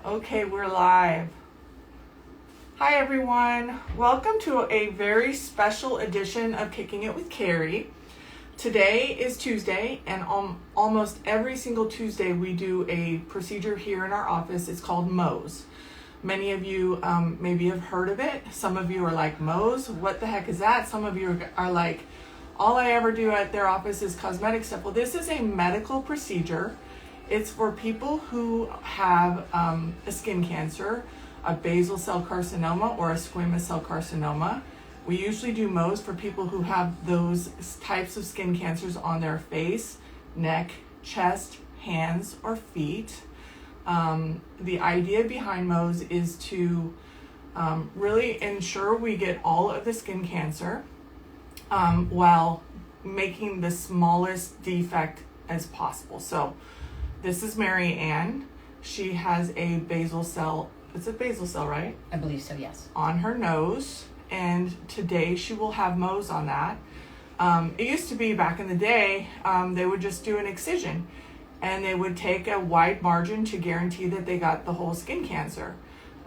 Okay, we're live. Hi everyone. Welcome to a very special edition of Kicking It with Kerry. Today is Tuesday, and almost every single Tuesday we do a procedure here in our office. It's called MOHS. Many of you maybe have heard of it. Some of you are like, MOHS? What the heck is that? Some of you are like, all I ever do at their office is cosmetic stuff. Well, this is a medical procedure. It's for people who have a skin cancer, a basal cell carcinoma, or a squamous cell carcinoma. We usually do MOHS for people who have those types of skin cancers on their face, neck, chest, hands, or feet. The idea behind MOHS is to really ensure we get all of the skin cancer while making the smallest defect as possible. So this is Mary Ann. She has a basal cell, it's a basal cell, right? I believe so, yes. On her nose, and today she will have MOHS on that. It used to be back in the day, they would just do an excision and they would take a wide margin to guarantee that they got the whole skin cancer.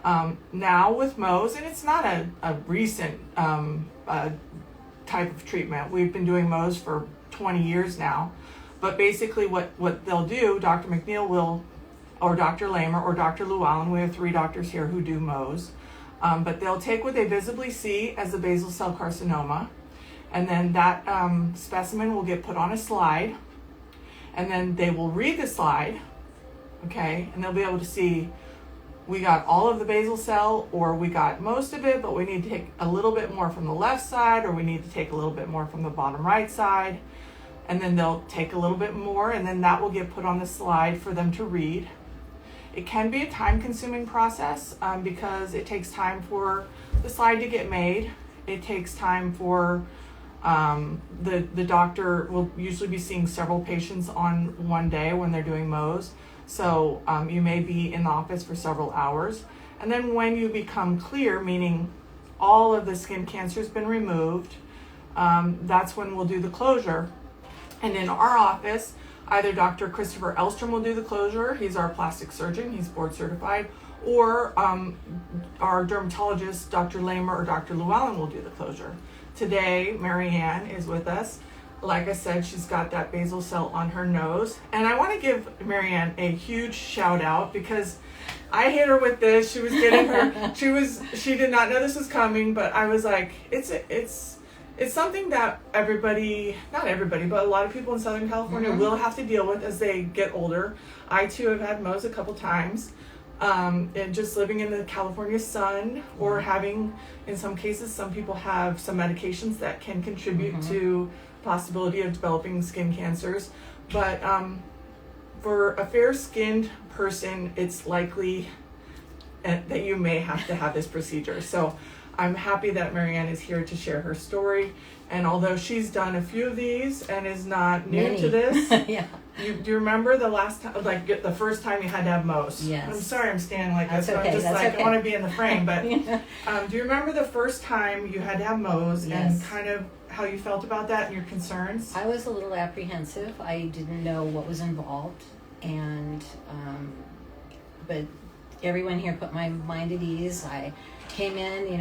Now with MOHS, and it's not a recent type of treatment. We've been doing MOHS for 20 years now. But basically what they'll do, Dr. McNeil will, or Dr. Lamer, or Dr. Llewellyn, we have 3 doctors here who do MOHS, but they'll take what they visibly see as a basal cell carcinoma, and then that specimen will get put on a slide, and then they will read the slide, okay, and they'll be able to see we got all of the basal cell, or we got most of it, but we need to take a little bit more from the left side, or we need to take a little bit more from the bottom right side. And then they'll take a little bit more, and then that will get put on the slide for them to read. It can be a time-consuming process because it takes time for the slide to get made. It takes time for the doctor will usually be seeing several patients on one day when they're doing MOHS. So you may be in the office for several hours. And then when you become clear, meaning all of the skin cancer has been removed, that's when we'll do the closure. And in our office, either Dr. Christopher Elstrom will do the closure, he's our plastic surgeon, he's board certified, or our dermatologist, Dr. Lamer or Dr. Llewellyn will do the closure. Today, Mary Ann is with us. Like I said, she's got that basal cell on her nose. And I want to give Mary Ann a huge shout out because I hit her with this. She was getting her, she did not know this was coming, but I was like, it's something that not everybody, but a lot of people in Southern California will have to deal with as they get older. I too have had MOHS a couple times. And just living in the California sun, or having, in some cases, some people have some medications that can contribute to possibility of developing skin cancers. But for a fair-skinned person, it's likely that you may have to have this procedure. So I'm happy that Mary Ann is here to share her story. And although she's done a few of these and is not new to this, Yeah. do you remember the last time, like the first time you had to have MOHS? Yes. I'm sorry I'm standing like That's this, but okay. I'm just That's like, okay. I want to be in the frame. But Yeah. do you remember the first time you had to have MOHS and Yes. kind of how you felt about that and your concerns? I was a little apprehensive. I didn't know what was involved, and but everyone here put my mind at ease. I came in,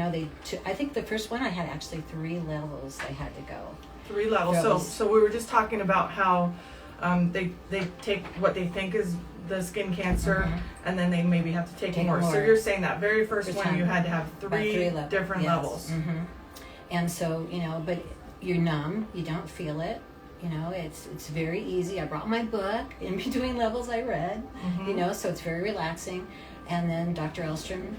I think the first one I had actually 3 levels I had to go. 3 levels. So we were just talking about how they take what they think is the skin cancer, and then they maybe have to take more. So you're saying that very first one time, you had to have 3 different levels. And so, but you're numb, you don't feel it. It's very easy. I brought my book. In between levels I read, so it's very relaxing. And then Dr. Elstrom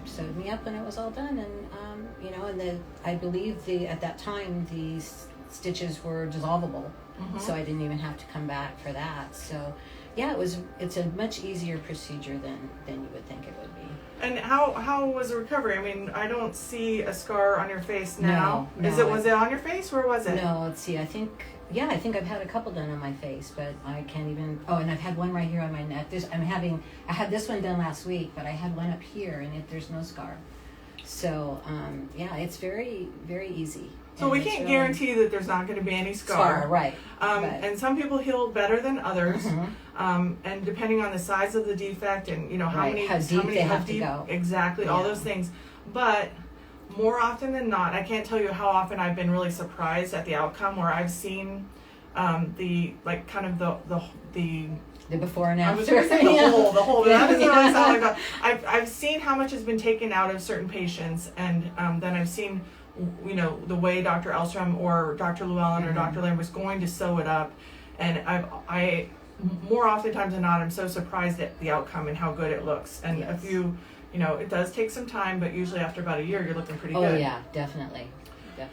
sewed me up when it was all done, and I believe at that time the stitches were dissolvable, so I didn't even have to come back for that. So yeah, it's a much easier procedure than you would think it would be. And how was the recovery? I mean, I don't see a scar on your face now. No, was it on your face? Where was it? No, let's see. I think I've had a couple done on my face, but I can't even. Oh, and I've had one right here on my neck. I had this one done last week, but I had one up here, and there's no scar. So yeah, it's very, very easy. So we it's can't really- guarantee that there's not going to be any scar. right. And some people heal better than others. Mhm. And depending on the size of the defect and how Right, many how deep they have to go. Exactly, all Yeah. those things. But more often than not, I can't tell you how often I've been really surprised at the outcome where I've seen the before and I after. was going to say the Yeah. whole. But that doesn't Yeah. really sound like that. I've seen how much has been taken out of certain patients, and then I've seen, the way Dr. Elstrom or Dr. Llewellyn or Mhm. Dr. Lamb was going to sew it up, and I more oftentimes than not, I'm so surprised at the outcome and how good it looks. And Yes. if it does take some time, but usually after about a year, you're looking pretty Oh good. yeah, definitely.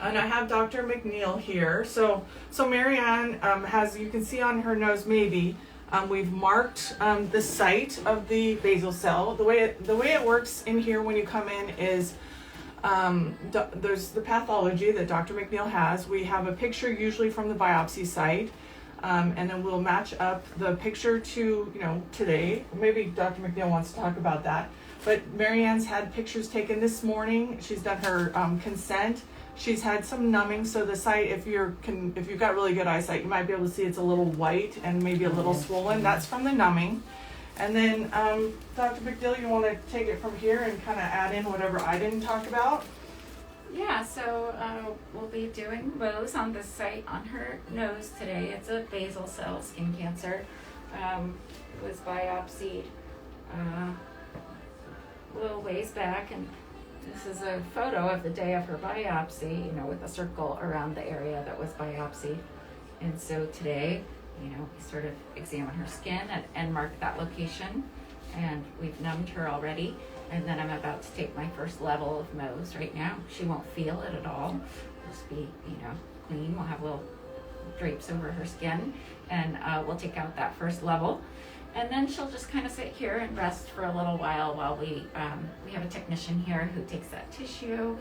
And I have Dr. McNeil here. So Marianne has, you can see on her nose maybe, we've marked the site of the basal cell. The way it works in here when you come in is there's the pathology that Dr. McNeil has. We have a picture usually from the biopsy site, and then we'll match up the picture to today. Maybe Dr. McNeil wants to talk about that. But Marianne's had pictures taken this morning. She's done her consent. She's had some numbing, so the site, if you've got really good eyesight, you might be able to see it's a little white and maybe a little swollen. That's from the numbing. And then, Dr. McNeil, you want to take it from here and kind of add in whatever I didn't talk about? Yeah, so we'll be doing MOHS on this site on her nose today. It's a basal cell skin cancer. It was biopsied a little ways back, and this is a photo of the day of her biopsy, with a circle around the area that was biopsied. And so today, we sort of examine her skin and mark that location. And we've numbed her already. And then I'm about to take my first level of MOHS right now. She won't feel it at all. It'll just be, clean. We'll have little drapes over her skin. And we'll take out that first level. And then she'll just kind of sit here and rest for a little while we have a technician here who takes that tissue.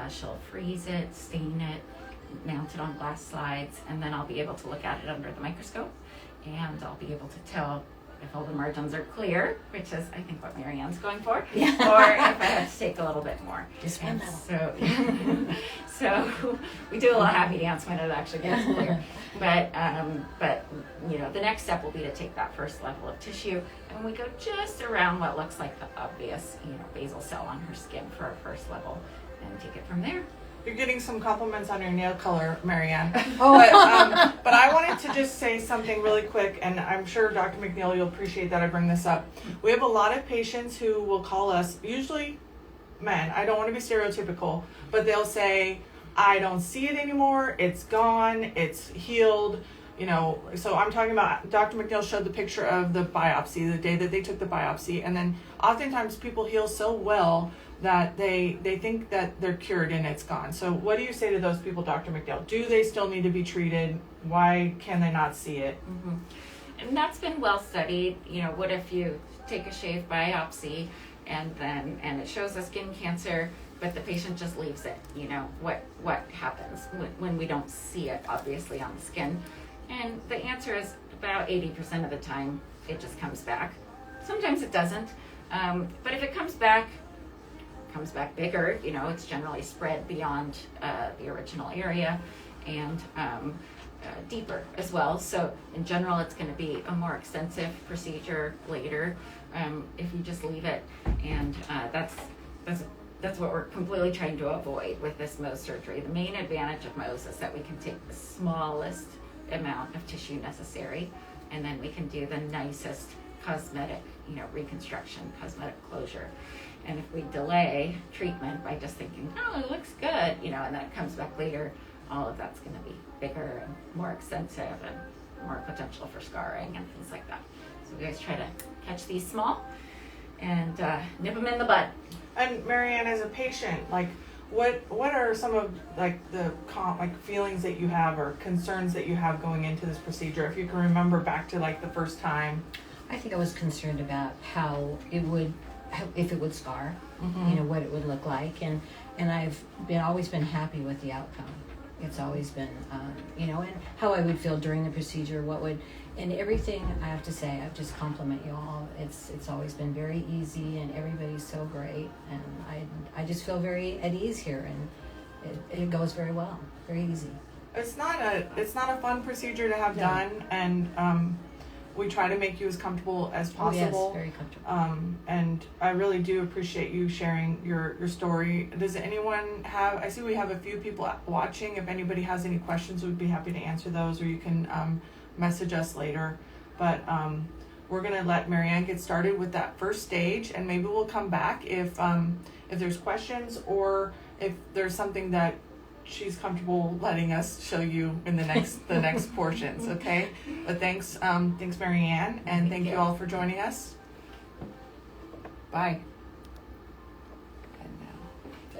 She'll freeze it, stain it, mount it on glass slides, and then I'll be able to look at it under the microscope, and I'll be able to tell if all the margins are clear, which is, I think, what Marianne's going for, Yeah. or if I have to take a little bit more. Just one And level. so we do a little happy dance when it actually gets clear. But the next step will be to take that first level of tissue, and we go just around what looks like the obvious, basal cell on her skin for our first level, and take it from there. You're getting some compliments on your nail color, Marianne. Oh. But I wanted to just say something really quick, and I'm sure Dr. McNeil, you'll appreciate that I bring this up. We have a lot of patients who will call us, usually men, I don't want to be stereotypical, but they'll say, I don't see it anymore, it's gone, it's healed. So I'm talking about, Dr. McNeil showed the picture of the biopsy, the day that they took the biopsy, and then oftentimes people heal so well that they think that they're cured and it's gone. So what do you say to those people, Dr. McNeil? Do they still need to be treated? Why can they not see it? Mm-hmm. And that's been well studied. What if you take a shave biopsy and it shows a skin cancer, but the patient just leaves it? What happens when we don't see it, obviously, on the skin? And the answer is about 80% of the time it just comes back. Sometimes it doesn't, but if it comes back bigger, it's generally spread beyond the original area, and deeper as well. So in general, it's going to be a more extensive procedure later if you just leave it, and that's what we're completely trying to avoid with this MOHS surgery. The main advantage of MOHS is that we can take the smallest amount of tissue necessary, and then we can do the nicest cosmetic, reconstruction, cosmetic closure. And if we delay treatment by just thinking, oh, it looks good, and then it comes back later, all of that's going to be bigger and more extensive and more potential for scarring and things like that. So we always try to catch these small and nip them in the bud. And Marianne, as a patient, what are some of the feelings that you have or concerns that you have going into this procedure? If you can remember back to the first time. I think I was concerned about if it would scar, Mm-hmm. what it would look like, and I've always been happy with the outcome. It's always been, and how I would feel during the procedure, and everything. I have to say, I just compliment you all. It's always been very easy, and everybody's so great, and I just feel very at ease here, it goes very well, very easy. It's not a fun procedure to have No. done, and we try to make you as comfortable as possible. Yes, very comfortable. And I really do appreciate you sharing your story. Does anyone have, I see we have a few people watching. If anybody has any questions, we'd be happy to answer those, or you can message us later. But we're going to let Marianne get started with that first stage, and maybe we'll come back if there's questions, or if there's something that she's comfortable letting us show you in the next portions, okay? But thanks Marianne, and thank you all for joining us. Bye.